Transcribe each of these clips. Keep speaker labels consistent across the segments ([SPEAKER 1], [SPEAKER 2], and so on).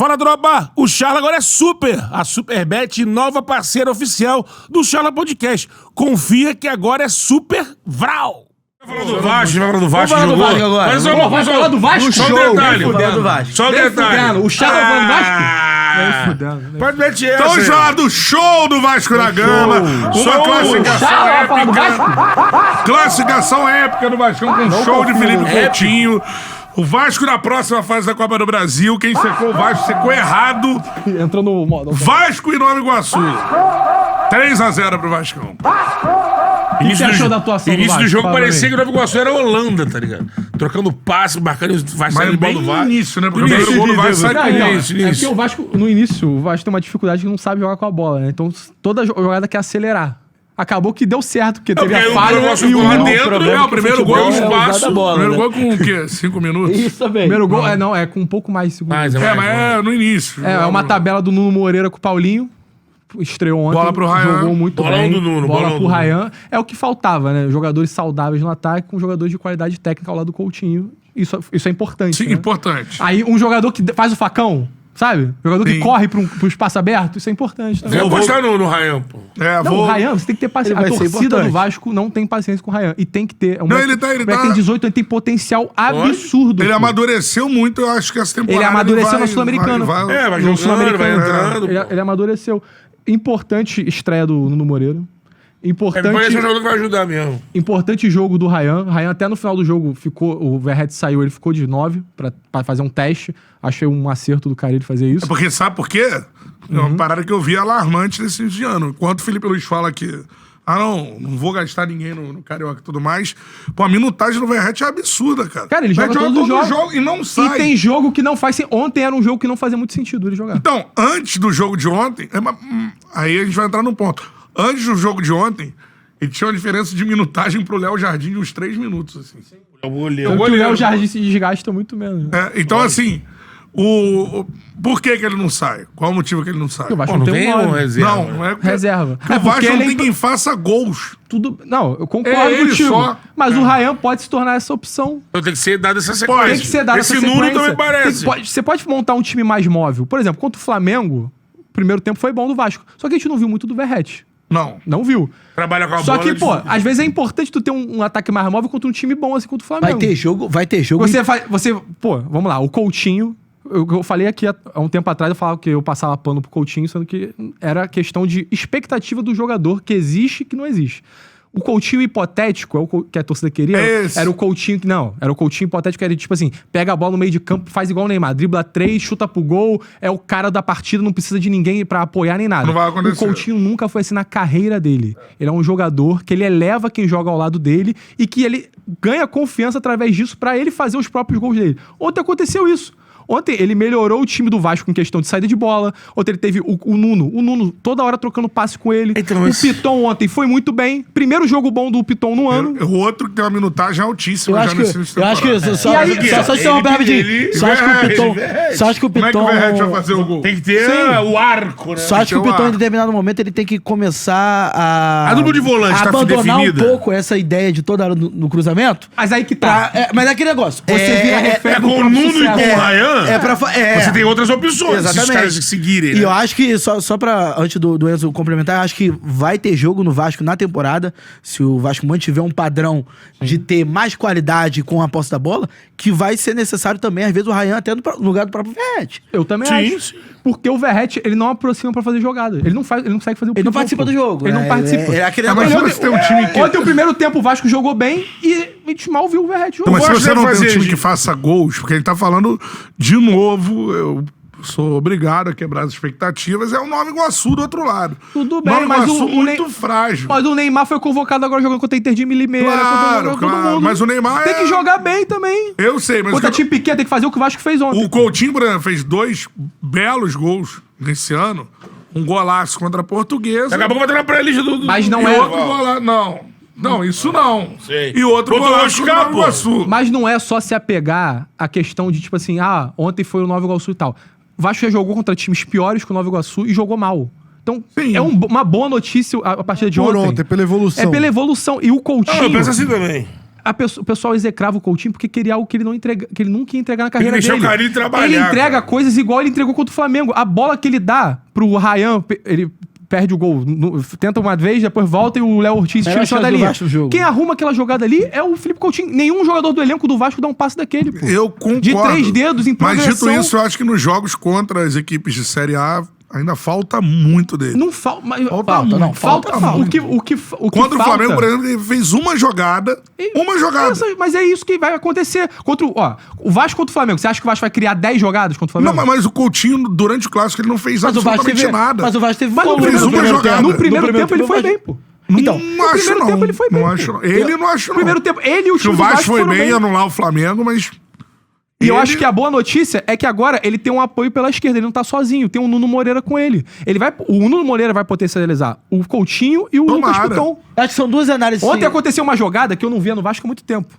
[SPEAKER 1] Fala, tropa! O Charla agora é super! A Superbet, nova parceira oficial do Charla Podcast. Confia que agora é super vral!
[SPEAKER 2] Vai falar do Vasco, vai falar do Vasco.
[SPEAKER 3] Vamos falar do Vasco agora.
[SPEAKER 2] Mas
[SPEAKER 3] Vai falar do Vasco?
[SPEAKER 2] Só um detalhe. Só um detalhe.
[SPEAKER 3] O Charla vai falar do Vasco?
[SPEAKER 2] Pode meter essa.
[SPEAKER 4] Então já do show do Vasco da Gama. Uma classificação épica. Classificação épica do Vascão com um show de Felipe Coutinho. O Vasco na próxima fase da Copa do Brasil. Quem secou o Vasco secou errado.
[SPEAKER 3] Entrou no modo.
[SPEAKER 4] Vasco e Nova Iguaçu. 3-0 pro Vascão.
[SPEAKER 3] O que você achou da atuação do
[SPEAKER 2] Início
[SPEAKER 3] Vasco?
[SPEAKER 2] do jogo
[SPEAKER 3] Fala
[SPEAKER 2] parecia que
[SPEAKER 3] pra
[SPEAKER 2] o Nova Iguaçu era a Holanda, tá ligado? Trocando passe, marcando o Vasco
[SPEAKER 4] Mas
[SPEAKER 2] saindo
[SPEAKER 4] bem
[SPEAKER 2] bola do
[SPEAKER 4] no
[SPEAKER 2] Vasco.
[SPEAKER 4] início, né? Porque o
[SPEAKER 2] Início,
[SPEAKER 4] primeiro gol do Vasco sai
[SPEAKER 3] Não,
[SPEAKER 4] com
[SPEAKER 3] então,
[SPEAKER 4] isso.
[SPEAKER 3] é porque o Vasco, no início, o Vasco tem uma dificuldade que não sabe jogar com a bola, né? Então toda jogada quer acelerar. Acabou que deu certo, porque teve
[SPEAKER 2] porque
[SPEAKER 3] a
[SPEAKER 2] o
[SPEAKER 3] falha
[SPEAKER 2] Vasco
[SPEAKER 3] e
[SPEAKER 2] ficou lá
[SPEAKER 3] o
[SPEAKER 2] dentro,
[SPEAKER 4] É, o primeiro gol no
[SPEAKER 3] futebol é
[SPEAKER 4] espaço.
[SPEAKER 3] usar a bola,
[SPEAKER 4] Primeiro
[SPEAKER 3] né?
[SPEAKER 4] gol com o quê? 5 minutos?
[SPEAKER 3] Isso também. Primeiro gol, é com um pouco mais de segundo.
[SPEAKER 2] Mas
[SPEAKER 4] É, mas é no início.
[SPEAKER 3] É uma tabela do Nuno Moreira com o Paulinho. Estreou ontem.
[SPEAKER 4] Bola pro Ryan.
[SPEAKER 3] Jogou muito
[SPEAKER 2] Bolão
[SPEAKER 3] bem.
[SPEAKER 2] do Nuno,
[SPEAKER 3] Bola
[SPEAKER 2] bolão
[SPEAKER 3] pro
[SPEAKER 2] do
[SPEAKER 3] Ryan. É o que faltava, né? Jogadores saudáveis no ataque com jogadores de qualidade técnica ao lado do Coutinho. Isso é importante.
[SPEAKER 4] Sim,
[SPEAKER 3] né?
[SPEAKER 4] importante.
[SPEAKER 3] Aí um jogador que faz o facão, sabe? Jogador que
[SPEAKER 4] Sim.
[SPEAKER 3] corre pro espaço aberto. Isso é importante também.
[SPEAKER 2] Eu vou estar no Ryan, pô.
[SPEAKER 4] É,
[SPEAKER 3] Não, o Ryan, você tem que ter paciência. A
[SPEAKER 5] Ele vai ser
[SPEAKER 3] torcida do
[SPEAKER 5] importante.
[SPEAKER 3] Vasco não tem paciência com o Ryan. E tem que ter.
[SPEAKER 4] Não, ele
[SPEAKER 3] tem 18, ele tem potencial absurdo.
[SPEAKER 4] Ele
[SPEAKER 3] pô.
[SPEAKER 4] amadureceu muito, eu acho que essa temporada.
[SPEAKER 3] Ele amadureceu
[SPEAKER 4] vai-
[SPEAKER 3] na Sul-Americana.
[SPEAKER 4] vai-
[SPEAKER 2] É, vai
[SPEAKER 3] No
[SPEAKER 2] jogando, vai
[SPEAKER 3] Sul-Americano.
[SPEAKER 2] entrando.
[SPEAKER 3] Ele amadureceu. Importante estreia do Nuno Moreira.
[SPEAKER 2] Parece um
[SPEAKER 3] Importante,
[SPEAKER 2] jogador que vai ajudar mesmo.
[SPEAKER 3] importante jogo do Ryan. Ryan até no final do jogo ficou. O Verratti saiu, ele ficou de 9 pra fazer um teste. Achei um acerto do cara ele fazer isso.
[SPEAKER 4] É porque sabe por quê? É uma parada que eu vi alarmante nesse de ano. Enquanto o Felipe Luiz fala que. Não vou gastar ninguém no Carioca e tudo mais. Pô, a minutagem do Verratti é absurda, cara.
[SPEAKER 3] Cara, ele joga todos os jogos.
[SPEAKER 4] E não sai.
[SPEAKER 3] E tem jogo que não faz. Ontem era um jogo que não fazia muito sentido ele jogar.
[SPEAKER 4] Então, antes do jogo de ontem, aí a gente vai entrar num ponto. Antes do jogo de ontem, ele tinha uma diferença de minutagem pro Léo Jardim de uns 3 minutos, assim.
[SPEAKER 2] É o goleiro.
[SPEAKER 3] Tanto que o Léo Jardim se desgasta muito menos.
[SPEAKER 4] É, então, assim, por que ele não sai? Qual o motivo que ele não sai?
[SPEAKER 3] Porque o Vasco
[SPEAKER 2] Pô,
[SPEAKER 3] não
[SPEAKER 2] não
[SPEAKER 3] tem
[SPEAKER 2] tem
[SPEAKER 3] um
[SPEAKER 2] um
[SPEAKER 3] nove.
[SPEAKER 2] reserva.
[SPEAKER 4] Não é
[SPEAKER 3] Reserva.
[SPEAKER 4] Porque o Vasco
[SPEAKER 3] porque
[SPEAKER 4] não
[SPEAKER 3] ele
[SPEAKER 4] tem quem faça gols.
[SPEAKER 3] Tudo. Não, eu concordo
[SPEAKER 4] É ele
[SPEAKER 3] contigo.
[SPEAKER 4] só.
[SPEAKER 3] Mas o Ryan pode se tornar essa opção.
[SPEAKER 2] Então tem que ser dada essa sequência.
[SPEAKER 3] Tem que ser dado
[SPEAKER 2] Esse
[SPEAKER 3] essa
[SPEAKER 2] Nuno
[SPEAKER 3] sequência.
[SPEAKER 2] também parece.
[SPEAKER 3] Você pode montar um time mais móvel. Por exemplo, contra o Flamengo, o primeiro tempo foi bom do Vasco. Só que a gente não viu muito do Verratti.
[SPEAKER 4] Não.
[SPEAKER 3] Não viu.
[SPEAKER 2] Trabalha com a
[SPEAKER 3] Só
[SPEAKER 2] bola.
[SPEAKER 3] que, pô, às vezes é importante tu ter um ataque mais móvel contra um time bom assim contra o Flamengo.
[SPEAKER 5] Vai ter jogo.
[SPEAKER 3] Pô, vamos lá, o Coutinho. Eu falei aqui há um tempo atrás, eu falava que eu passava pano pro Coutinho, sendo que era questão de expectativa do jogador que existe e que não existe. O Coutinho hipotético, que a torcida queria,
[SPEAKER 4] Esse.
[SPEAKER 3] era o Coutinho que não. Era o Coutinho hipotético que era tipo assim: pega a bola no meio de campo, faz igual o Neymar, dribla 3, chuta pro gol, é o cara da partida, não precisa de ninguém pra apoiar nem nada.
[SPEAKER 4] Não vai acontecer.
[SPEAKER 3] O Coutinho nunca foi assim na carreira dele. Ele é um jogador que ele eleva quem joga ao lado dele e que ele ganha confiança através disso pra ele fazer os próprios gols dele. Ontem aconteceu isso. Ontem ele melhorou o time do Vasco em questão de saída de bola. Ontem ele teve o Nuno. O Nuno toda hora trocando passe com ele.
[SPEAKER 2] Então,
[SPEAKER 3] o Piton ontem foi muito bem. Primeiro jogo bom do Piton no ano.
[SPEAKER 4] O outro que tem uma minutagem altíssima
[SPEAKER 5] Eu
[SPEAKER 4] já
[SPEAKER 5] acho que,
[SPEAKER 4] nesse início de
[SPEAKER 5] eu acho que
[SPEAKER 4] temporada.
[SPEAKER 5] só
[SPEAKER 3] E aí,
[SPEAKER 5] te interromper rapidinho. Só acho que o Piton. Só acho que o
[SPEAKER 4] Como é que o
[SPEAKER 5] Piton.
[SPEAKER 4] Verratti vai fazer o gol?
[SPEAKER 2] Tem que ter o arco, né?
[SPEAKER 5] Só acho que o Piton, em determinado momento, ele tem que começar a.
[SPEAKER 2] A dupla de volante
[SPEAKER 5] a
[SPEAKER 2] tá
[SPEAKER 5] abandonar
[SPEAKER 2] definida?
[SPEAKER 5] um pouco essa ideia de toda hora no cruzamento.
[SPEAKER 3] Mas aí que tá.
[SPEAKER 5] Mas é aquele negócio.
[SPEAKER 3] Você vira refém
[SPEAKER 2] É
[SPEAKER 3] do
[SPEAKER 2] com o
[SPEAKER 3] próprio
[SPEAKER 2] Nuno e com
[SPEAKER 3] sucesso.
[SPEAKER 2] o Ryan.
[SPEAKER 5] É.
[SPEAKER 2] Você tem outras opções. Se os
[SPEAKER 5] Exatamente.
[SPEAKER 2] caras seguirem,
[SPEAKER 5] E
[SPEAKER 2] né?
[SPEAKER 5] eu acho que, só pra, antes do Enzo complementar, eu acho que vai ter jogo no Vasco na temporada, se o Vasco mantiver um padrão de ter mais qualidade com a posse da bola, que vai ser necessário também, às vezes, o Ryan até no lugar do próprio Verratti.
[SPEAKER 3] Eu também
[SPEAKER 2] Sim,
[SPEAKER 3] acho.
[SPEAKER 2] sim.
[SPEAKER 3] Porque o Verratti, ele não aproxima pra fazer jogada. Ele não consegue fazer o
[SPEAKER 5] Ele não
[SPEAKER 3] pivô,
[SPEAKER 5] participa
[SPEAKER 3] pô.
[SPEAKER 5] do jogo.
[SPEAKER 3] Ele não
[SPEAKER 5] né?
[SPEAKER 3] participa.
[SPEAKER 5] É aquele
[SPEAKER 4] mas
[SPEAKER 5] negócio.
[SPEAKER 4] você tem um time que...
[SPEAKER 3] Ontem, o primeiro tempo, o Vasco jogou bem e a gente mal viu o Verratti jogar.
[SPEAKER 4] Mas se
[SPEAKER 2] Vasco
[SPEAKER 4] você
[SPEAKER 2] deve
[SPEAKER 4] não tem um
[SPEAKER 2] fazer,
[SPEAKER 4] time
[SPEAKER 2] gente.
[SPEAKER 4] que faça gols, porque ele tá falando de novo, eu sou obrigado a quebrar as expectativas, é o Nova Iguaçu do outro lado.
[SPEAKER 3] Tudo bem,
[SPEAKER 4] Nova
[SPEAKER 3] mas
[SPEAKER 4] Iguaçu
[SPEAKER 3] o
[SPEAKER 4] muito
[SPEAKER 3] Ney-
[SPEAKER 4] frágil.
[SPEAKER 3] Mas o Neymar foi convocado agora jogando contra a Inter de Limeira.
[SPEAKER 4] Claro,
[SPEAKER 3] contra todo
[SPEAKER 4] claro,
[SPEAKER 3] mundo.
[SPEAKER 4] mas o Neymar
[SPEAKER 3] tem
[SPEAKER 4] é-
[SPEAKER 3] que jogar bem também.
[SPEAKER 4] Eu sei, mas
[SPEAKER 3] Contra
[SPEAKER 4] o
[SPEAKER 3] time pequeno tem que fazer o que o Vasco fez ontem.
[SPEAKER 4] o Coutinho, por exemplo, fez 2 belos gols nesse ano. Um golaço contra a Portuguesa.
[SPEAKER 2] Daqui a pouco vai ter na pré-lista do...
[SPEAKER 3] Mas não
[SPEAKER 4] e
[SPEAKER 3] é-
[SPEAKER 4] outro golaço... Não, isso não.
[SPEAKER 2] Sei.
[SPEAKER 4] E outro
[SPEAKER 2] Contra o
[SPEAKER 4] golaço contra o Nova
[SPEAKER 2] Oscar, pô.
[SPEAKER 4] Iguaçu.
[SPEAKER 3] Mas não é só se apegar à questão de, tipo assim, ontem foi o Nova Iguaçu e tal. O Vasco já jogou contra times piores que o Nova Iguaçu e jogou mal. Então,
[SPEAKER 4] Sim.
[SPEAKER 3] é uma boa notícia a partida de
[SPEAKER 6] Por
[SPEAKER 3] ontem.
[SPEAKER 6] ontem, pela evolução.
[SPEAKER 3] É pela evolução. E o Coutinho...
[SPEAKER 2] Não, eu penso assim também.
[SPEAKER 3] O pessoal execrava o Coutinho porque queria algo que ele nunca ia entregar na carreira
[SPEAKER 4] deixar
[SPEAKER 3] dele.
[SPEAKER 4] o Carille trabalhar,
[SPEAKER 3] Ele entrega
[SPEAKER 4] cara.
[SPEAKER 3] coisas igual ele entregou contra o Flamengo. A bola que ele dá pro Ryan, ele perde o gol. Tenta uma vez, depois volta e o Léo Ortiz tira em cima da linha. Quem arruma aquela jogada ali é o Felipe Coutinho. Nenhum jogador do elenco do Vasco dá um passe daquele, pô.
[SPEAKER 4] Eu concordo.
[SPEAKER 3] De 3 dedos em progressão.
[SPEAKER 4] Mas dito isso, eu acho que nos jogos contra as equipes de Série A ainda falta muito dele.
[SPEAKER 3] Não falta.
[SPEAKER 5] Falta, não, falta
[SPEAKER 3] O que
[SPEAKER 4] Contra o Flamengo, por exemplo, ele fez uma jogada.
[SPEAKER 3] Mas é isso que vai acontecer. O Vasco contra o Flamengo. Você acha que o Vasco vai criar 10 jogadas contra o
[SPEAKER 4] Não,
[SPEAKER 3] Flamengo?
[SPEAKER 4] mas o Coutinho, durante o Clássico, ele não fez absolutamente nada.
[SPEAKER 5] Mas o Vasco teve
[SPEAKER 3] Mas no
[SPEAKER 4] fez uma jogada.
[SPEAKER 3] No primeiro tempo ele foi bem, pô.
[SPEAKER 5] Então,
[SPEAKER 4] Não acho,
[SPEAKER 3] primeiro
[SPEAKER 4] não.
[SPEAKER 3] tempo ele foi bem,
[SPEAKER 4] Não
[SPEAKER 3] pô.
[SPEAKER 4] acho, não. Ele não acho, não.
[SPEAKER 3] Primeiro tempo, ele e o
[SPEAKER 4] Se
[SPEAKER 3] time
[SPEAKER 4] o
[SPEAKER 3] do
[SPEAKER 4] Vasco
[SPEAKER 3] Vasco
[SPEAKER 4] foi
[SPEAKER 3] foram
[SPEAKER 4] bem em anular o Flamengo, mas...
[SPEAKER 3] E eu acho que a boa notícia é que agora ele tem um apoio pela esquerda, ele não tá sozinho, tem o Nuno Moreira com ele. O Nuno Moreira vai potencializar o Coutinho e o Lucas Piton.
[SPEAKER 5] acho que são duas análises.
[SPEAKER 3] Ontem aconteceu uma jogada que eu não via no Vasco há muito tempo.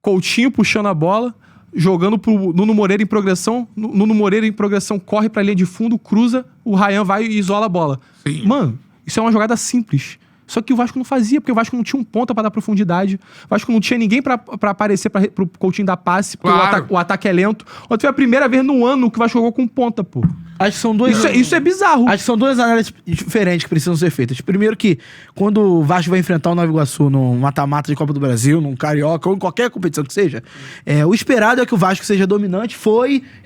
[SPEAKER 3] Coutinho puxando a bola, jogando pro Nuno Moreira em progressão. Nuno Moreira em progressão corre pra linha de fundo, cruza, o Ryan vai e isola a bola.
[SPEAKER 4] Sim.
[SPEAKER 3] Mano, isso é uma jogada simples. Só que o Vasco não fazia, porque o Vasco não tinha um ponta pra dar profundidade. O Vasco não tinha ninguém pra aparecer pro Coutinho dar passe, porque
[SPEAKER 4] Claro.
[SPEAKER 3] o ataque é lento. Ontem foi a primeira vez no ano que o Vasco jogou com ponta, pô.
[SPEAKER 5] Acho que são duas.
[SPEAKER 3] Isso é bizarro.
[SPEAKER 5] Acho que são duas análises diferentes que precisam ser feitas. Primeiro que, quando o Vasco vai enfrentar o Nova Iguaçu num mata-mata de Copa do Brasil, num Carioca, ou em qualquer competição que seja, o esperado é que o Vasco seja dominante,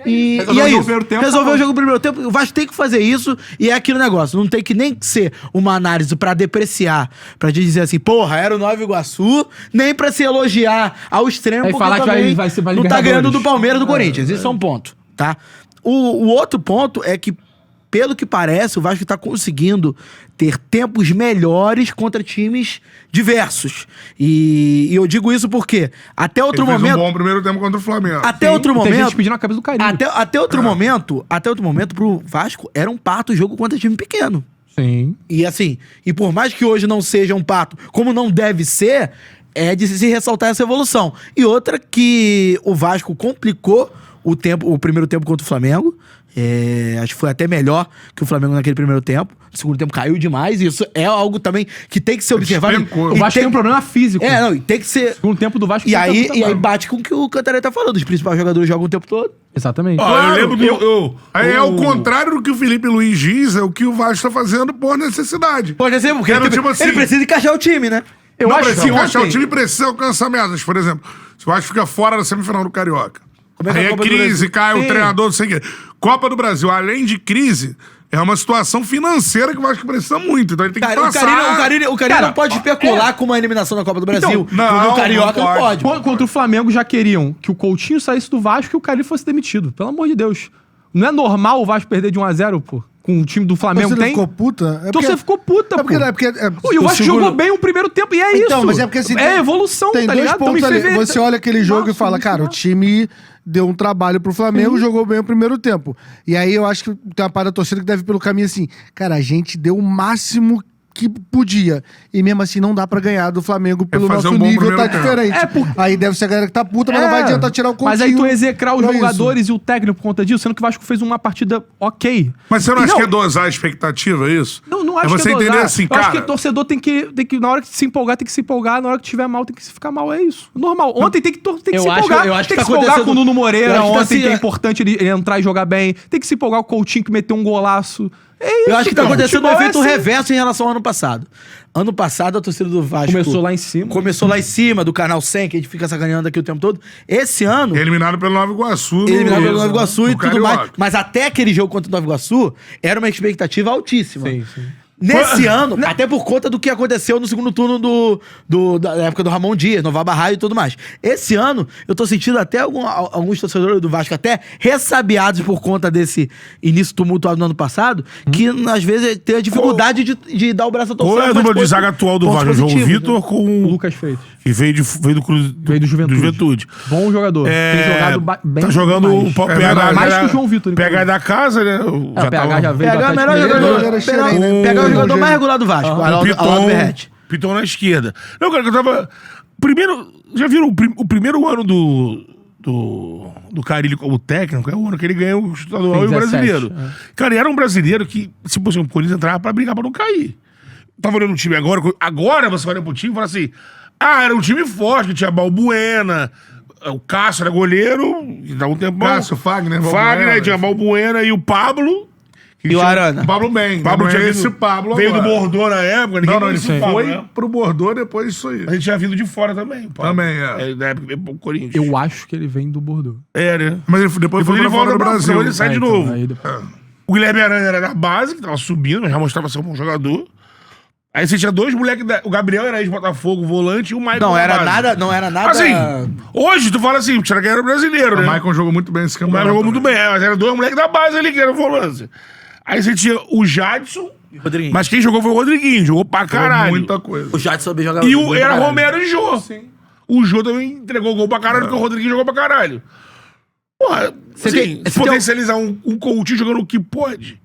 [SPEAKER 5] e
[SPEAKER 3] Resolveu
[SPEAKER 5] é
[SPEAKER 3] o jogo
[SPEAKER 5] isso.
[SPEAKER 3] no primeiro tempo,
[SPEAKER 5] Resolveu
[SPEAKER 3] tá
[SPEAKER 5] o
[SPEAKER 3] bom.
[SPEAKER 5] jogo no primeiro tempo, o Vasco tem que fazer isso, e é aquele negócio. Não tem que nem ser uma análise pra depreciar, pra dizer assim, porra, era o Nova Iguaçu, nem pra se elogiar ao extremo,
[SPEAKER 3] Aí
[SPEAKER 5] porque
[SPEAKER 3] falar que
[SPEAKER 5] também
[SPEAKER 3] vai ser pra
[SPEAKER 5] não tá
[SPEAKER 3] Libertadores.
[SPEAKER 5] ganhando do Palmeiras, do Corinthians. Isso é um ponto, tá? O outro ponto é que, pelo que parece, o Vasco tá conseguindo ter tempos melhores contra times diversos. E eu digo isso porque até outro
[SPEAKER 4] Ele fez
[SPEAKER 5] momento...
[SPEAKER 4] um bom primeiro tempo contra o Flamengo.
[SPEAKER 5] Até outro
[SPEAKER 3] Tem
[SPEAKER 5] momento...
[SPEAKER 3] gente pedindo a cabeça do Carille.
[SPEAKER 5] Até outro momento, pro Vasco, era um parto o jogo contra time pequeno.
[SPEAKER 3] Sim.
[SPEAKER 5] E assim, por mais que hoje não seja um parto, como não deve ser, é de se ressaltar essa evolução. E outra que o Vasco complicou o primeiro tempo contra o Flamengo. Acho que foi até melhor que o Flamengo naquele primeiro tempo. No segundo tempo caiu demais. E isso é algo também que tem que ser observado.
[SPEAKER 4] despencou.
[SPEAKER 3] O Vasco tem um problema físico.
[SPEAKER 5] E tem que ser...
[SPEAKER 3] Segundo tempo do Vasco...
[SPEAKER 5] E
[SPEAKER 3] tem
[SPEAKER 5] aí,
[SPEAKER 3] muita bola.
[SPEAKER 5] bate com o que o Cantarelli tá falando. Os principais jogadores jogam o tempo todo.
[SPEAKER 3] Exatamente.
[SPEAKER 4] Eu lembro é o contrário do que o Felipe Luiz diz, é o que o Vasco tá fazendo por necessidade.
[SPEAKER 5] Pode ser, porque
[SPEAKER 4] Era
[SPEAKER 5] ele,
[SPEAKER 4] tipo assim-
[SPEAKER 5] ele precisa encaixar o time, né?
[SPEAKER 3] Eu
[SPEAKER 4] não
[SPEAKER 3] acho
[SPEAKER 4] precisa
[SPEAKER 3] que
[SPEAKER 4] encaixar,
[SPEAKER 3] ontem...
[SPEAKER 4] o time precisa alcançar metas. Por exemplo, se o Vasco fica fora da semifinal do Carioca,
[SPEAKER 5] Como é que é
[SPEAKER 4] aí
[SPEAKER 5] a
[SPEAKER 4] é
[SPEAKER 5] Copa do
[SPEAKER 4] crise,
[SPEAKER 5] Brasil?
[SPEAKER 4] cai o
[SPEAKER 3] Sim.
[SPEAKER 4] treinador, não sei o quê. Copa do Brasil, além de crise, é uma situação financeira que o Vasco precisa muito. Então ele tem que
[SPEAKER 5] Cara,
[SPEAKER 4] passar.
[SPEAKER 5] o Carille
[SPEAKER 3] Cara,
[SPEAKER 5] não pode especular com uma eliminação da Copa do Brasil.
[SPEAKER 3] Então,
[SPEAKER 4] não,
[SPEAKER 5] o Carioca
[SPEAKER 4] não
[SPEAKER 5] não pode.
[SPEAKER 3] Contra o Flamengo já queriam que o Coutinho saísse do Vasco e o Carille fosse demitido. Pelo amor de Deus. Não é normal o Vasco perder de 1-0, pô? Com o time do Flamengo
[SPEAKER 6] Você
[SPEAKER 3] tem?
[SPEAKER 6] ficou puta?
[SPEAKER 3] Então você ficou puta,
[SPEAKER 6] é porque,
[SPEAKER 3] pô.
[SPEAKER 6] é porque,
[SPEAKER 3] Pô, e o Vasco jogou bem o primeiro tempo e é
[SPEAKER 6] Então,
[SPEAKER 3] isso.
[SPEAKER 6] mas é porque assim,
[SPEAKER 3] é evolução,
[SPEAKER 6] tem
[SPEAKER 3] tá
[SPEAKER 6] dois
[SPEAKER 3] ligado?
[SPEAKER 6] pontos
[SPEAKER 3] Tamo em
[SPEAKER 6] ali.
[SPEAKER 3] fevereiro.
[SPEAKER 6] Você olha aquele jogo
[SPEAKER 3] Março,
[SPEAKER 6] e fala, cara, o
[SPEAKER 3] março.
[SPEAKER 6] time deu um trabalho pro Flamengo, jogou bem o primeiro tempo. E aí eu acho que tem uma parada da torcida que deve ir pelo caminho assim, cara, a gente deu o máximo que podia. E mesmo assim não dá pra ganhar do Flamengo pelo
[SPEAKER 4] fazer
[SPEAKER 6] nosso
[SPEAKER 4] um bom
[SPEAKER 6] nível, tá
[SPEAKER 4] primeiro tempo.
[SPEAKER 6] diferente.
[SPEAKER 3] É, porque-
[SPEAKER 6] Aí deve ser a galera que tá puta, mas não vai adiantar tirar o Coutinho.
[SPEAKER 3] Mas aí tu execrar os
[SPEAKER 6] pra isso.
[SPEAKER 3] jogadores e o técnico por conta disso, sendo que o Vasco fez uma partida ok.
[SPEAKER 4] Mas você não
[SPEAKER 3] E
[SPEAKER 4] acha que é dosar a expectativa, é isso?
[SPEAKER 3] Não acho
[SPEAKER 4] é você
[SPEAKER 3] que é
[SPEAKER 4] entender
[SPEAKER 3] dosar.
[SPEAKER 4] assim,
[SPEAKER 3] Eu
[SPEAKER 4] cara.
[SPEAKER 3] acho que o torcedor tem que, na hora que se empolgar, tem que se empolgar. Na hora que tiver mal, tem que se ficar mal. É isso. Normal. Ontem tem que
[SPEAKER 5] Eu
[SPEAKER 3] se
[SPEAKER 5] acho-
[SPEAKER 3] empolgar.
[SPEAKER 5] eu acho que
[SPEAKER 3] Tem que
[SPEAKER 5] tá
[SPEAKER 3] se empolgar
[SPEAKER 5] acontecendo-
[SPEAKER 3] com o Nuno
[SPEAKER 5] eu
[SPEAKER 3] Moreira
[SPEAKER 5] acho que tá
[SPEAKER 3] ontem,
[SPEAKER 5] se-
[SPEAKER 3] que é importante ele entrar e jogar bem. Tem que se empolgar com o Coutinho, que meteu um golaço. É isso.
[SPEAKER 5] Eu acho que tá
[SPEAKER 3] cara.
[SPEAKER 5] acontecendo um
[SPEAKER 3] Futebol é
[SPEAKER 5] evento
[SPEAKER 3] assim.
[SPEAKER 5] reverso em relação ao ano passado. Ano passado, a torcida do Vasco...
[SPEAKER 3] Começou lá em cima.
[SPEAKER 5] Começou lá em cima, do Canal 100, que a gente fica sacaneando aqui o tempo todo. Esse ano...
[SPEAKER 4] Eliminado pelo Nova Iguaçu. no-
[SPEAKER 5] Eliminado pelo Nova Iguaçu
[SPEAKER 4] no
[SPEAKER 5] e tudo
[SPEAKER 4] Carioca.
[SPEAKER 5] mais. Mas até aquele jogo contra o Nova Iguaçu, era uma expectativa altíssima.
[SPEAKER 3] Sim, sim.
[SPEAKER 5] Nesse ano, até por conta do que aconteceu no segundo turno da época do Ramon Dias, Nova Barraio e tudo mais. Esse ano, eu tô sentindo até alguns torcedores do Vasco até ressabiados por conta desse início tumultuado no ano passado, que às vezes tem a dificuldade de dar o braço a torcer.
[SPEAKER 4] Qual é a
[SPEAKER 5] mas
[SPEAKER 4] dupla de
[SPEAKER 5] pontos-
[SPEAKER 4] zaga atual do
[SPEAKER 5] pontos
[SPEAKER 4] Vasco? João
[SPEAKER 5] positivos,
[SPEAKER 4] Vitor
[SPEAKER 5] né?
[SPEAKER 4] com
[SPEAKER 3] O Lucas Freitas.
[SPEAKER 4] que veio do Cruz,
[SPEAKER 3] Veio do Juventude. Bom jogador. Tem jogado bem.
[SPEAKER 4] Tá jogando
[SPEAKER 3] demais.
[SPEAKER 4] o pau
[SPEAKER 3] mais que o João Vitor.
[SPEAKER 4] PH da casa, né?
[SPEAKER 3] O PH já veio do
[SPEAKER 5] Pegar o
[SPEAKER 3] Atlético
[SPEAKER 5] melhor
[SPEAKER 3] Mineiro.
[SPEAKER 5] jogador.
[SPEAKER 6] Era xerém, né?
[SPEAKER 5] Pegar o jogador
[SPEAKER 6] Rogério.
[SPEAKER 5] mais regular do Vasco,
[SPEAKER 4] O
[SPEAKER 5] Aldo Berretti.
[SPEAKER 4] Piton na esquerda. Não, cara, que eu tava... Primeiro, já viram o primeiro ano do Carille como técnico? É o ano que ele ganha o estadual e o
[SPEAKER 3] 17,
[SPEAKER 4] brasileiro. Cara, ele era um brasileiro que, se fosse o Corinthians, entrava pra brigar pra não cair. Tava olhando o time agora você olha pro time e fala assim,
[SPEAKER 2] Era um time forte, que tinha Balbuena, o Cássio era goleiro, e dá um tempão.
[SPEAKER 4] Cássio, Fagner,
[SPEAKER 2] Fagner, tinha Balbuena e o Pablo.
[SPEAKER 5] E o Arana.
[SPEAKER 4] Pablo bem.
[SPEAKER 2] Pablo tinha
[SPEAKER 4] esse
[SPEAKER 2] vindo,
[SPEAKER 4] Pablo
[SPEAKER 2] veio
[SPEAKER 4] agora.
[SPEAKER 2] do Bordeaux na época, ninguém
[SPEAKER 4] Não, ele
[SPEAKER 2] conhecia o Pablo,
[SPEAKER 4] foi
[SPEAKER 2] né?
[SPEAKER 4] pro Bordeaux depois disso aí.
[SPEAKER 2] A gente tinha vindo de fora também. o Pablo.
[SPEAKER 4] Também, é.
[SPEAKER 2] Da época veio pro Corinthians.
[SPEAKER 3] Eu acho que ele vem do Bordeaux.
[SPEAKER 2] Né?
[SPEAKER 4] Mas ele depois foi pra fora do Brasil.
[SPEAKER 2] Ele sai de
[SPEAKER 3] então,
[SPEAKER 2] novo.
[SPEAKER 3] aí depois-
[SPEAKER 2] O Guilherme Arana era da base, que tava subindo, mas já mostrava ser um bom jogador. Aí você tinha dois moleques, o Gabriel era ex-Botafogo, volante, e o Maicon
[SPEAKER 5] Não
[SPEAKER 2] da
[SPEAKER 5] era
[SPEAKER 2] base.
[SPEAKER 5] nada, não era nada.
[SPEAKER 2] Assim, hoje tu fala assim, o Thiago era brasileiro,
[SPEAKER 4] O
[SPEAKER 2] né?
[SPEAKER 4] Maicon jogou muito bem esse
[SPEAKER 2] O
[SPEAKER 4] campeonato.
[SPEAKER 2] Maicon jogou muito
[SPEAKER 4] também.
[SPEAKER 2] bem, mas era dois moleques da base ali que eram volante. Aí você tinha o Jadson,
[SPEAKER 5] Rodriguinho.
[SPEAKER 2] mas quem jogou foi o Rodriguinho, jogou pra
[SPEAKER 4] Jogou
[SPEAKER 2] caralho.
[SPEAKER 4] muita coisa.
[SPEAKER 5] O Jadson também jogava
[SPEAKER 2] E
[SPEAKER 5] muito
[SPEAKER 2] era
[SPEAKER 5] pra caralho.
[SPEAKER 2] Romero e Jô. O Jô também entregou gol pra caralho, porque o Rodriguinho jogou pra caralho. Porra,
[SPEAKER 5] Você
[SPEAKER 2] assim,
[SPEAKER 5] tem- você
[SPEAKER 2] potencializar um Coutinho jogando o que pode.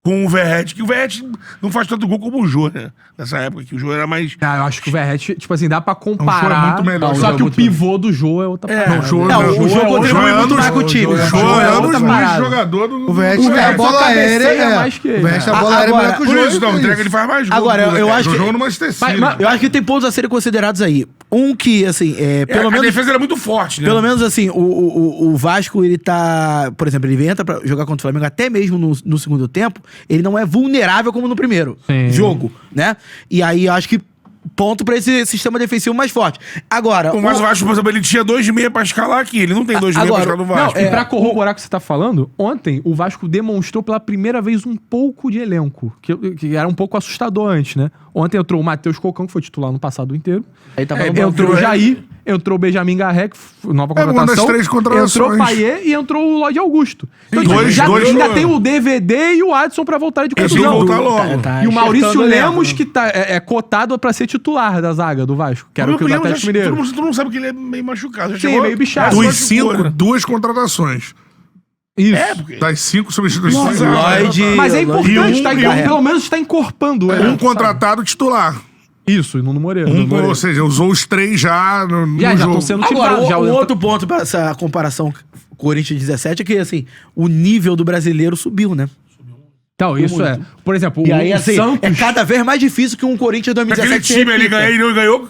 [SPEAKER 2] Com o Verratti, que o Verratti não faz tanto gol como o Jô, né? Nessa época que o Jô era mais...
[SPEAKER 3] Eu acho que o Verratti, tipo assim, dá pra
[SPEAKER 4] O Jô é
[SPEAKER 3] comparar.
[SPEAKER 4] muito melhor,
[SPEAKER 3] só
[SPEAKER 4] o Jô
[SPEAKER 3] que
[SPEAKER 4] é
[SPEAKER 3] o
[SPEAKER 4] muito
[SPEAKER 3] pivô do Jô é outra parada.
[SPEAKER 4] Não, o Jô
[SPEAKER 5] Não, o Jô
[SPEAKER 4] é
[SPEAKER 5] contribui
[SPEAKER 4] outro-
[SPEAKER 5] muito mais com o time.
[SPEAKER 4] O
[SPEAKER 5] O
[SPEAKER 4] Jô
[SPEAKER 3] Jô
[SPEAKER 4] é
[SPEAKER 3] é
[SPEAKER 4] anos
[SPEAKER 3] outra
[SPEAKER 4] luz
[SPEAKER 3] parada.
[SPEAKER 4] jogador do...
[SPEAKER 6] O Verratti,
[SPEAKER 3] O
[SPEAKER 6] a bola aérea
[SPEAKER 3] cabeceia
[SPEAKER 6] é
[SPEAKER 3] mais que ele.
[SPEAKER 6] O Verratti, a
[SPEAKER 5] Ah,
[SPEAKER 6] bola aérea é
[SPEAKER 5] agora,
[SPEAKER 6] melhor que o
[SPEAKER 2] Por
[SPEAKER 6] Jô.
[SPEAKER 2] isso, não, o Entrega ele faz mais gol.
[SPEAKER 5] Agora,
[SPEAKER 2] do que o
[SPEAKER 5] eu
[SPEAKER 2] Verratti.
[SPEAKER 5] acho que-
[SPEAKER 4] Jogou no Manchester City.
[SPEAKER 5] Eu acho que tem pontos a serem considerados aí. Um que, assim, pelo
[SPEAKER 2] A
[SPEAKER 5] menos.
[SPEAKER 2] defesa era muito forte, né?
[SPEAKER 5] Pelo menos assim, o Vasco, ele tá. Por exemplo, ele entra pra jogar contra o Flamengo até mesmo no segundo tempo. Ele não é vulnerável como no primeiro
[SPEAKER 3] Sim.
[SPEAKER 5] jogo, né? E aí eu acho que ponto pra esse sistema defensivo mais forte. Agora.
[SPEAKER 2] Mas o Vasco, por exemplo, ele tinha 2,5 pra escalar aqui. Ele não tem 2,5 pra
[SPEAKER 5] Agora,
[SPEAKER 2] escalar no
[SPEAKER 3] Não,
[SPEAKER 2] Vasco.
[SPEAKER 3] e pra corroborar o que você tá falando, ontem o Vasco demonstrou pela primeira vez um pouco de elenco, que era um pouco assustador antes, né? Ontem entrou o Matheus Cocão, que foi titular no passado inteiro.
[SPEAKER 5] Aí tava no
[SPEAKER 3] Entrou
[SPEAKER 5] banco.
[SPEAKER 3] o Jair, entrou o Benjamin Garré, que foi nova
[SPEAKER 4] uma das
[SPEAKER 3] contratação.
[SPEAKER 4] três contratações.
[SPEAKER 3] Entrou o Payet e entrou o Lodi Augusto. Então, tipo,
[SPEAKER 4] Dois
[SPEAKER 3] ainda
[SPEAKER 4] jogos.
[SPEAKER 3] tem o DVD e o Adson pra voltar de
[SPEAKER 2] Eles vão
[SPEAKER 3] contusão.
[SPEAKER 2] voltar logo.
[SPEAKER 5] Tá
[SPEAKER 3] E o Maurício
[SPEAKER 5] enxertando o elenco,
[SPEAKER 3] Lemos,
[SPEAKER 5] né?
[SPEAKER 3] que tá, é cotado pra ser titular da zaga do Vasco, que era o que o do Atlético Mineiro.
[SPEAKER 2] Todo mundo sabe que ele é meio machucado. Já
[SPEAKER 3] Sim,
[SPEAKER 2] chegou-
[SPEAKER 3] meio bichado.
[SPEAKER 2] Já
[SPEAKER 4] Dos
[SPEAKER 2] se
[SPEAKER 4] 5,
[SPEAKER 2] machucou, né?
[SPEAKER 4] 2 contratações.
[SPEAKER 3] Isso.
[SPEAKER 2] Porque...
[SPEAKER 4] Das 5 substituições.
[SPEAKER 5] Lloyd,
[SPEAKER 3] Mas é importante,
[SPEAKER 5] Lloyd
[SPEAKER 3] tá,
[SPEAKER 5] e Garré.
[SPEAKER 3] pelo menos está encorpando.
[SPEAKER 4] Um contratado titular.
[SPEAKER 3] Isso, e Nuno Moreira.
[SPEAKER 4] Ou seja, usou os 3 já no
[SPEAKER 3] Já
[SPEAKER 4] jogo.
[SPEAKER 3] estão sendo
[SPEAKER 5] Agora,
[SPEAKER 3] utilizados. Já
[SPEAKER 5] um outro ponto pra essa comparação Corinthians 17 é que, assim, o nível do brasileiro subiu, né?
[SPEAKER 3] Então, isso é. Por exemplo,
[SPEAKER 5] E aí,
[SPEAKER 3] o
[SPEAKER 5] assim,
[SPEAKER 3] Santos...
[SPEAKER 5] é cada vez mais difícil que um Corinthians 2017
[SPEAKER 2] Aquele time ali
[SPEAKER 5] repita.
[SPEAKER 2] ganhou, ele ganhou.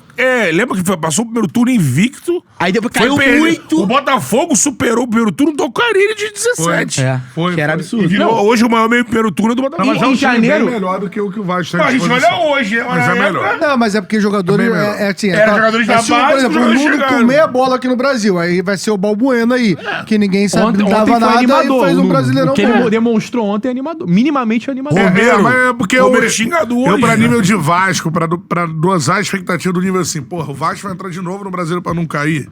[SPEAKER 2] Lembra que passou o primeiro turno invicto?
[SPEAKER 5] Aí depois
[SPEAKER 2] Foi
[SPEAKER 5] caiu
[SPEAKER 2] perder.
[SPEAKER 5] muito.
[SPEAKER 2] O Botafogo superou o primeiro turno do Carilho de 17.
[SPEAKER 4] Foi,
[SPEAKER 5] que era
[SPEAKER 4] foi.
[SPEAKER 5] absurdo.
[SPEAKER 2] E virou hoje o maior meio primeiro turno do
[SPEAKER 4] Não,
[SPEAKER 2] Botafogo.
[SPEAKER 4] mas é um
[SPEAKER 3] em
[SPEAKER 4] time
[SPEAKER 3] janeiro-
[SPEAKER 4] bem melhor do que o que o Vasco tem
[SPEAKER 2] Pô, a gente olha
[SPEAKER 4] disposição.
[SPEAKER 2] hoje, né?
[SPEAKER 4] Mas
[SPEAKER 2] Na
[SPEAKER 4] é melhor.
[SPEAKER 2] época-
[SPEAKER 6] Não, mas é porque jogadores
[SPEAKER 4] É melhor.
[SPEAKER 6] assim,
[SPEAKER 2] Era jogadores da
[SPEAKER 6] se o-
[SPEAKER 2] base,
[SPEAKER 6] por exemplo, o
[SPEAKER 2] jogadores
[SPEAKER 6] Nuno
[SPEAKER 2] chegaram.
[SPEAKER 6] comer a bola aqui no Brasil. Aí vai ser o Balbuena aí, que ninguém sabe,
[SPEAKER 3] Ontem
[SPEAKER 6] não
[SPEAKER 3] foi
[SPEAKER 6] dava nada
[SPEAKER 3] animador.
[SPEAKER 6] e fez um
[SPEAKER 3] Nuno.
[SPEAKER 6] brasileirão
[SPEAKER 3] O que ele
[SPEAKER 6] bom.
[SPEAKER 3] demonstrou ontem é animador. Minimamente animador.
[SPEAKER 2] Romero.
[SPEAKER 4] Mas é porque
[SPEAKER 2] Romero xingador
[SPEAKER 4] eu
[SPEAKER 2] hoje,
[SPEAKER 4] pra
[SPEAKER 2] né?
[SPEAKER 4] nível de Vasco, pra dosar a expectativa do nível assim, porra, o Vasco vai entrar de novo no Brasileiro pra não cair.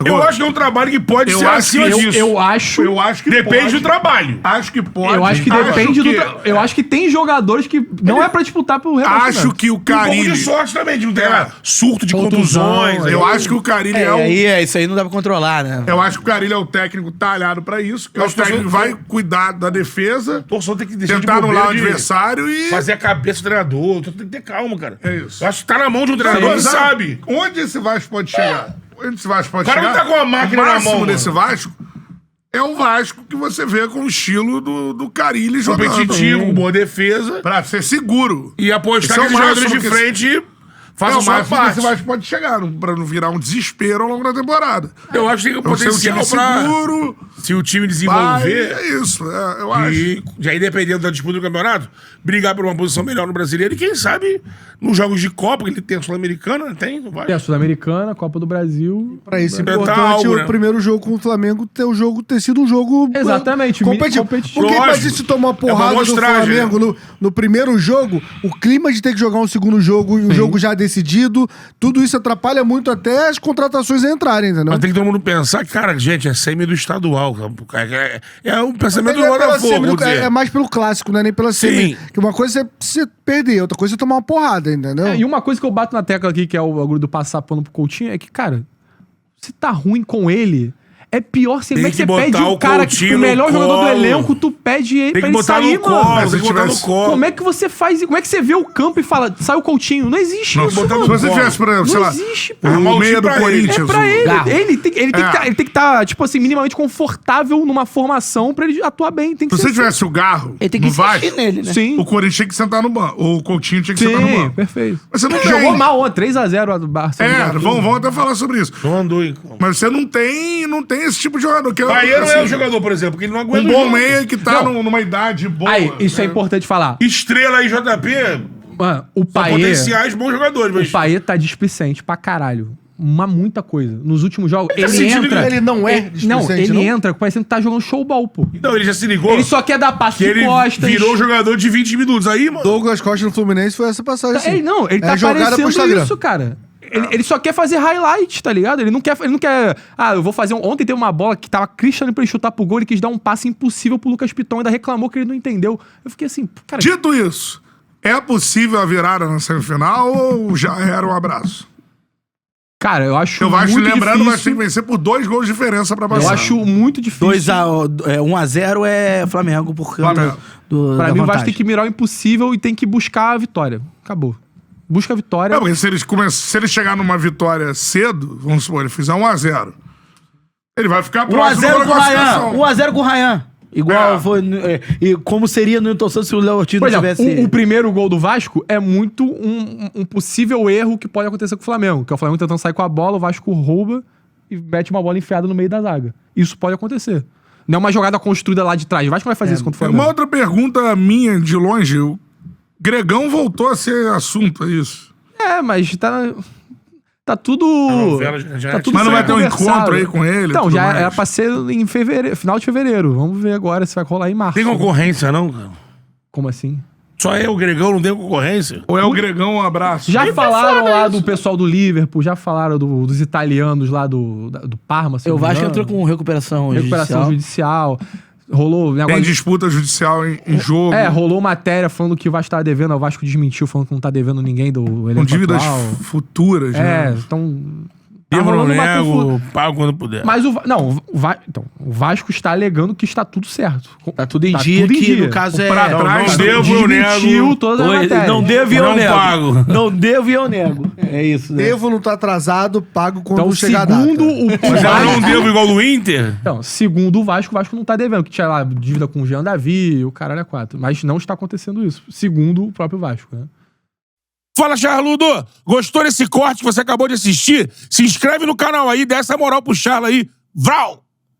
[SPEAKER 2] Eu acho que é um trabalho que pode
[SPEAKER 4] Eu
[SPEAKER 2] ser
[SPEAKER 4] acho
[SPEAKER 2] acima
[SPEAKER 4] que-
[SPEAKER 2] disso.
[SPEAKER 3] Eu acho...
[SPEAKER 4] Eu acho que
[SPEAKER 2] Depende
[SPEAKER 4] pode.
[SPEAKER 2] do trabalho.
[SPEAKER 4] Acho que pode.
[SPEAKER 3] Eu acho que depende do... Eu acho que tem jogadores que não é pra disputar pelo rebaixamento.
[SPEAKER 4] Acho que o
[SPEAKER 2] Um pouco de
[SPEAKER 4] Carilli...
[SPEAKER 2] sorte também, de não ter
[SPEAKER 4] É.
[SPEAKER 2] surto de
[SPEAKER 3] Contusão,
[SPEAKER 2] contusões.
[SPEAKER 4] Eu acho que o Carilli é,
[SPEAKER 5] Isso aí não dá pra controlar, né?
[SPEAKER 4] Eu acho que o Carilli é o técnico talhado pra isso, que é o
[SPEAKER 2] Acho que
[SPEAKER 4] técnico que
[SPEAKER 2] sou-
[SPEAKER 4] vai cuidar da defesa,
[SPEAKER 2] O torcedor tem que deixar
[SPEAKER 4] tentar
[SPEAKER 2] de
[SPEAKER 4] anular o
[SPEAKER 2] bobeira de
[SPEAKER 4] adversário e...
[SPEAKER 2] fazer a cabeça do treinador. Tem que ter calma, cara.
[SPEAKER 4] É isso.
[SPEAKER 2] Eu acho que tá na mão de um treinador que
[SPEAKER 4] Exato.
[SPEAKER 2] sabe.
[SPEAKER 4] Onde esse Vasco pode chegar? Onde esse Vasco pode
[SPEAKER 2] O cara
[SPEAKER 4] chegar?
[SPEAKER 2] não tá com a máquina
[SPEAKER 4] o
[SPEAKER 2] na
[SPEAKER 4] máximo
[SPEAKER 2] mão,
[SPEAKER 4] desse Vasco é o Vasco que você vê com o estilo do Carilli jogando.
[SPEAKER 2] Competitivo, com boa defesa.
[SPEAKER 4] Pra ser seguro.
[SPEAKER 2] E apostar
[SPEAKER 4] Esse é
[SPEAKER 2] que
[SPEAKER 4] o
[SPEAKER 2] os jogadores
[SPEAKER 4] máximo
[SPEAKER 2] de
[SPEAKER 4] que
[SPEAKER 2] frente façam
[SPEAKER 4] É o
[SPEAKER 2] sua
[SPEAKER 4] máximo que
[SPEAKER 2] parte.
[SPEAKER 4] esse Vasco pode chegar, pra não virar um desespero ao longo da temporada.
[SPEAKER 2] Eu acho que tem
[SPEAKER 4] Então, ser um
[SPEAKER 2] potencial
[SPEAKER 4] time
[SPEAKER 2] pra...
[SPEAKER 4] seguro,
[SPEAKER 2] Se o time
[SPEAKER 4] vai,
[SPEAKER 2] desenvolver...
[SPEAKER 4] é isso, eu acho.
[SPEAKER 2] E aí, dependendo da disputa do campeonato, brigar por uma posição melhor no brasileiro e quem sabe nos jogos de Copa, que ele tem a Sul-Americana, né? Tem? Não vai?
[SPEAKER 3] Tem a Sul-Americana, Copa do Brasil...
[SPEAKER 6] Pra isso é
[SPEAKER 2] Tentar
[SPEAKER 6] importante
[SPEAKER 2] algo, né?
[SPEAKER 6] o primeiro jogo com o Flamengo ter sido um jogo
[SPEAKER 3] Exatamente,
[SPEAKER 6] competitivo.
[SPEAKER 3] competitivo.
[SPEAKER 6] Porque
[SPEAKER 2] Lógico.
[SPEAKER 6] imagina se tomar uma
[SPEAKER 2] É uma
[SPEAKER 6] porrada do
[SPEAKER 2] amostragem,
[SPEAKER 6] Flamengo no primeiro jogo, o clima de ter que jogar um segundo jogo e o jogo já decidido, tudo isso atrapalha muito até as contratações entrarem, entendeu?
[SPEAKER 2] Mas tem que todo mundo pensar que, cara, gente, é semi do estadual. É um pensamento do
[SPEAKER 6] Mas não é pela
[SPEAKER 2] Botafogo,
[SPEAKER 6] semi,
[SPEAKER 2] vamos dizer.
[SPEAKER 6] é mais pelo clássico, não é nem pela semi.
[SPEAKER 2] Sim.
[SPEAKER 6] Que uma coisa é você perder, outra coisa é tomar uma porrada, entendeu?
[SPEAKER 3] E uma coisa que eu bato na tecla aqui, que é o bagulho do passar pano pro Coutinho, é que, cara, se tá ruim com ele, É pior, como é que
[SPEAKER 4] que
[SPEAKER 3] você pede
[SPEAKER 4] botar
[SPEAKER 3] um
[SPEAKER 4] o
[SPEAKER 3] cara que
[SPEAKER 4] Coutinho
[SPEAKER 3] o melhor
[SPEAKER 4] no
[SPEAKER 3] jogador do
[SPEAKER 4] colo.
[SPEAKER 3] elenco, tu pede ele
[SPEAKER 4] Tem
[SPEAKER 3] pra
[SPEAKER 4] que
[SPEAKER 3] ele
[SPEAKER 4] botar
[SPEAKER 3] sair,
[SPEAKER 4] no colo,
[SPEAKER 3] mano.
[SPEAKER 4] tem que botar no colo.
[SPEAKER 3] Como é que você faz isso? Como é que você vê o campo e fala, sai o Coutinho? Não existe isso,
[SPEAKER 4] botar
[SPEAKER 3] mano.
[SPEAKER 4] no
[SPEAKER 2] Se você tivesse, por exemplo, sei
[SPEAKER 3] Não
[SPEAKER 2] lá,
[SPEAKER 3] existe, pô.
[SPEAKER 4] Arrumar
[SPEAKER 2] o
[SPEAKER 4] um
[SPEAKER 2] meia
[SPEAKER 4] time
[SPEAKER 2] do
[SPEAKER 4] pra ele.
[SPEAKER 2] Corinthians.
[SPEAKER 3] É pra ele.
[SPEAKER 5] Garro.
[SPEAKER 3] Ele tem que estar, tipo assim, minimamente confortável numa formação pra ele atuar bem. Tem que
[SPEAKER 2] Se
[SPEAKER 3] ser
[SPEAKER 2] você tivesse o Garro
[SPEAKER 5] Ele tem que
[SPEAKER 2] no Vasco,
[SPEAKER 5] insistir nele, né?
[SPEAKER 3] Sim.
[SPEAKER 2] o Corinthians tinha que sentar no banco. O Coutinho tinha que sentar no
[SPEAKER 3] Sim,
[SPEAKER 2] banco.
[SPEAKER 3] perfeito.
[SPEAKER 2] Mas você não tem.
[SPEAKER 3] Jogou mal ontem, 3x0 do Barça.
[SPEAKER 2] Vamos até falar sobre isso.
[SPEAKER 4] Não andou em...
[SPEAKER 2] Mas você não tem esse tipo de jogador. Que
[SPEAKER 4] Bahia não é
[SPEAKER 2] assim,
[SPEAKER 4] o jogador, por exemplo, porque ele não aguenta
[SPEAKER 2] um
[SPEAKER 4] o
[SPEAKER 2] bom
[SPEAKER 4] jogo.
[SPEAKER 2] meia que tá numa idade boa.
[SPEAKER 3] Aí, isso é importante falar.
[SPEAKER 4] Estrela aí, JP,
[SPEAKER 3] Mano, o
[SPEAKER 4] são
[SPEAKER 3] Payet...
[SPEAKER 4] potenciais bons jogadores, mas...
[SPEAKER 3] O Payet tá displicente pra caralho. Muita coisa. Nos últimos jogos, ele
[SPEAKER 2] sentindo
[SPEAKER 3] entra...
[SPEAKER 6] Ele não é
[SPEAKER 3] Não,
[SPEAKER 6] displicente,
[SPEAKER 3] ele entra parecendo que tá jogando showball, pô.
[SPEAKER 4] Então, ele já se ligou
[SPEAKER 3] Ele só quer dar passo
[SPEAKER 4] que
[SPEAKER 3] de
[SPEAKER 4] ele
[SPEAKER 3] costas.
[SPEAKER 4] virou jogador de 20 minutos. Aí, mano...
[SPEAKER 6] Douglas Costa no Fluminense foi essa passagem. assim.
[SPEAKER 3] Ele tá
[SPEAKER 6] jogada pro
[SPEAKER 3] parecendo
[SPEAKER 6] Instagram.
[SPEAKER 3] isso, cara. Ele só quer fazer highlight, tá ligado? Ele não quer. Ah, eu vou fazer Ontem teve uma bola que tava Cristiano pra ele chutar pro gol, ele quis dar um passe impossível pro Lucas Piton, ainda reclamou que ele não entendeu. Eu fiquei assim, cara.
[SPEAKER 2] Dito isso, é possível a virada na semifinal ou já era um abraço?
[SPEAKER 3] Cara, eu acho
[SPEAKER 2] Eu acho,
[SPEAKER 3] muito
[SPEAKER 2] lembrando, vai ter que
[SPEAKER 3] difícil.
[SPEAKER 2] vencer por 2 gols de diferença pra
[SPEAKER 3] Eu
[SPEAKER 2] passar.
[SPEAKER 3] acho muito difícil.
[SPEAKER 5] 1x0 é Flamengo por conta
[SPEAKER 2] Flamengo.
[SPEAKER 3] Pra
[SPEAKER 5] da
[SPEAKER 3] mim, o Vasco
[SPEAKER 5] vantagem.
[SPEAKER 3] tem que mirar o impossível e tem que buscar a vitória. Acabou. Busca a vitória.
[SPEAKER 2] É, porque se ele chegar numa vitória cedo, vamos supor, ele fizer 1x0, ele vai ficar próximo
[SPEAKER 5] 1x0
[SPEAKER 2] da
[SPEAKER 5] com o Ryan.
[SPEAKER 2] classificação.
[SPEAKER 5] 1x0 com o Ryan. Igual foi. E como seria no Newton Santos se o Léo Ortiz
[SPEAKER 3] Por
[SPEAKER 5] não
[SPEAKER 3] exemplo,
[SPEAKER 5] tivesse.
[SPEAKER 3] o primeiro gol do Vasco é muito um possível erro que pode acontecer com o Flamengo. Que é o Flamengo tentando sair com a bola, o Vasco rouba e mete uma bola enfiada no meio da zaga. Isso pode acontecer. Não é uma jogada construída lá de trás. O Vasco vai fazer isso contra o Flamengo.
[SPEAKER 2] Uma outra pergunta minha, de longe, o Gregão voltou a ser assunto, é isso?
[SPEAKER 3] Mas tá tudo.
[SPEAKER 4] novela já
[SPEAKER 3] tá
[SPEAKER 4] é
[SPEAKER 3] tudo
[SPEAKER 2] Mas não vai
[SPEAKER 3] sendo
[SPEAKER 2] ter um
[SPEAKER 3] conversado.
[SPEAKER 2] encontro aí com ele?
[SPEAKER 3] Então,
[SPEAKER 2] tudo
[SPEAKER 3] já
[SPEAKER 2] mais?
[SPEAKER 3] era pra ser em fevereiro, final de fevereiro. Vamos ver agora se vai rolar em março.
[SPEAKER 4] Tem concorrência, não, cara?
[SPEAKER 3] Como assim?
[SPEAKER 4] Só é o Gregão, não tem concorrência?
[SPEAKER 2] Ou é o Gregão, um abraço?
[SPEAKER 3] Já falaram lá do pessoal do Liverpool, já falaram dos italianos lá do Parma. se
[SPEAKER 5] O
[SPEAKER 3] não me
[SPEAKER 5] Vasco
[SPEAKER 3] engano.
[SPEAKER 5] entrou com recuperação
[SPEAKER 3] Judicial. Rolou
[SPEAKER 2] Tem
[SPEAKER 3] negócio
[SPEAKER 2] disputa judicial em jogo,
[SPEAKER 3] rolou matéria falando que o Vasco tava devendo, o Vasco desmentiu falando que não tá devendo ninguém do
[SPEAKER 2] com
[SPEAKER 3] elenco
[SPEAKER 2] dívidas
[SPEAKER 3] atual.
[SPEAKER 2] futuras, né?
[SPEAKER 3] Então... tá
[SPEAKER 4] Eu não
[SPEAKER 3] rolando uma
[SPEAKER 4] nego, pago quando puder.
[SPEAKER 3] Mas o Vasco está alegando que está tudo certo.
[SPEAKER 5] Tá tudo em dia,
[SPEAKER 3] tudo em
[SPEAKER 5] que
[SPEAKER 3] dia.
[SPEAKER 5] no caso é.
[SPEAKER 2] Pra
[SPEAKER 4] Não,
[SPEAKER 2] trás,
[SPEAKER 4] não devo, eu
[SPEAKER 3] Desmentiu
[SPEAKER 4] nego.
[SPEAKER 3] toda a
[SPEAKER 5] Oi,
[SPEAKER 3] matéria.
[SPEAKER 5] não devo e eu
[SPEAKER 4] Não
[SPEAKER 5] nego.
[SPEAKER 4] pago.
[SPEAKER 5] Não devo e eu nego. É isso, né?
[SPEAKER 6] Devo não tá atrasado, pago quando
[SPEAKER 3] Então,
[SPEAKER 6] chegar a
[SPEAKER 3] segundo
[SPEAKER 6] data.
[SPEAKER 3] o
[SPEAKER 4] Mas eu não
[SPEAKER 3] Vasco...
[SPEAKER 4] devo igual do Inter?
[SPEAKER 3] Então, segundo o Vasco não tá devendo, que tinha lá dívida com o Jean Davi, o caralho é 4. Mas não está acontecendo isso, segundo o próprio Vasco, né?
[SPEAKER 1] Fala, Charludo! Gostou desse corte que você acabou de assistir? Se inscreve no canal aí, dá essa moral pro Charla aí. Vral!